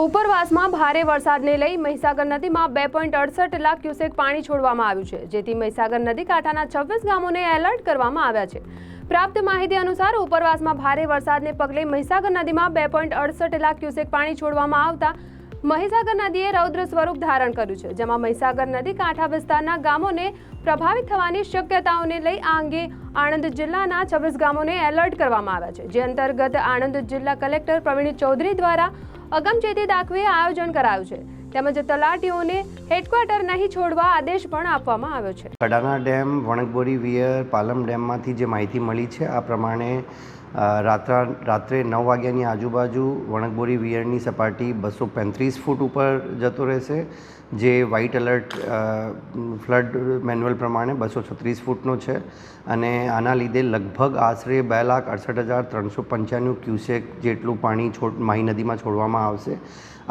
ઉપરવાસમાં ભારે વરસાદને લઈ મહીસાગર નદીમાં 2.68 લાખ ક્યુસેક પાણી છોડવામાં આવ્યું છે, જેથી મહીસાગર નદી કાંઠાના 26 ગામોને એલર્ટ કરવામાં આવ્યા છે। પ્રાપ્ત માહિતી અનુસાર ઉપરવાસમાં ભારે વરસાદને પગલે મહીસાગર નદીમાં 2.68 લાખ ક્યુસેક પાણી છોડવામાં આવતા મહીસાગર નદીએ રૌદ્ર સ્વરૂપ ધારણ કર્યું છે, જેમાં મહીસાગર નદી કાંઠા વિસ્તારના ગામોને પ્રભાવિત થવાની શક્યતાઓને લઈ આ અંગે આણંદ જિલ્લાના 26 ગામોને એલર્ટ કરવામાં આવ્યા છે, જે અંતર્ગત આણંદ જિલ્લા કલેક્ટર પ્રવીણ ચૌધરી દ્વારા અગમચેતી દાખવે આયોજન કરાયું છે, તેમજ તલાટીઓને હેડક્વાર્ટર નહીં છોડવા આદેશ પણ આપવામાં આવ્યો છે। કડાના ડેમ, વણકબોરી વિયર, પાલમ ડેમમાંથી જે માહિતી મળી છે આ પ્રમાણે રાત્રે 9 વાગ્યાની આજુબાજુ વણકબોરી વિયરની સપાટી 235 ફૂટ ઉપર જતો રહેશે, જે વ્હાઇટ એલર્ટ ફ્લડ મેન્યુઅલ પ્રમાણે 236 ફૂટનો છે અને આના લીધે લગભગ આશરે 2,68,395 ક્યુસેક જેટલું પાણી માહી નદીમાં છોડવામાં આવશે।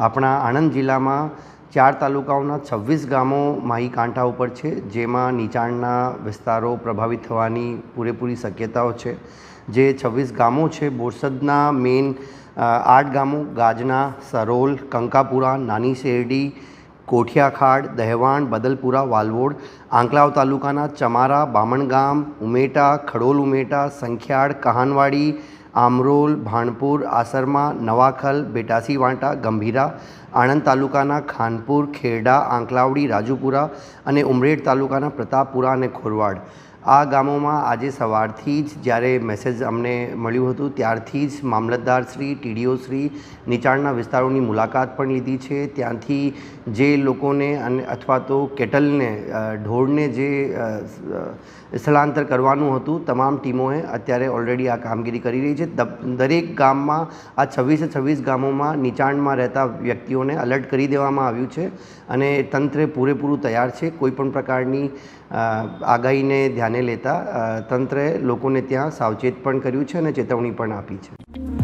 આપણા આણંદ જિલ્લામાં 4 તાલુકાઓના 26 ગામો માહી કાંઠા ઉપર છે, જેમાં નીચાણના વિસ્તારો પ્રભાવિત થવાની પૂરેપૂરી શક્યતાઓ છે। જે 26 ગામો છે, બોરસદના મેઇન 8 ગામો ગાજના, સરોલ, કંકાપુરા, નાની શેરડી, કોઠિયાખાડ, દહેવાણ, બદલપુરા, વાલવોડ, આંકલાવ તાલુકાના ચમારા, બામણગામ, ઉમેટા, ખડોલ ઉમેટા, સંખ્યાળ, કહાનવાડી, આમરોલ, ભાણપુર, આસરમા, નવાખલ, બેટાસી વાંટા, ગંભીરા, આણંદ તાલુકાના ખાનપુર, ખેરડા, આંકલાવડી, રાજુપુરા અને ઉમરેઠ તાલુકાના પ્રતાપપુરા અને ખોરવાડ આ ગામોમાં આજે સવારથી જ જ્યારે મેસેજ અમને મળ્યું હતું ત્યારથી જ મામલતદાર શ્રી, ટીડીઓ શ્રી નીચાણના વિસ્તારોની મુલાકાત પણ લીધી છે। ત્યાંથી જે લોકોને અને અથવા તો કેટલને, ઢોરને જે સ્થળાંતર કરવાનું હતું તમામ ટીમોએ અત્યારે ઓલરેડી આ કામગીરી કરી રહી છે। દરેક ગામમાં આ 26 ગામોમાં નીચાણમાં રહેતા વ્યક્તિઓને એલર્ટ કરી દેવામાં આવ્યું છે અને તંત્ર પૂરેપૂરું તૈયાર છે। કોઈપણ પ્રકારની આગાહીને ધ્યાને લેતા તંત્રએ લોકોને ત્યાં સાવચેત પણ કર્યું છે અને ચેતવણી પણ આપી છે।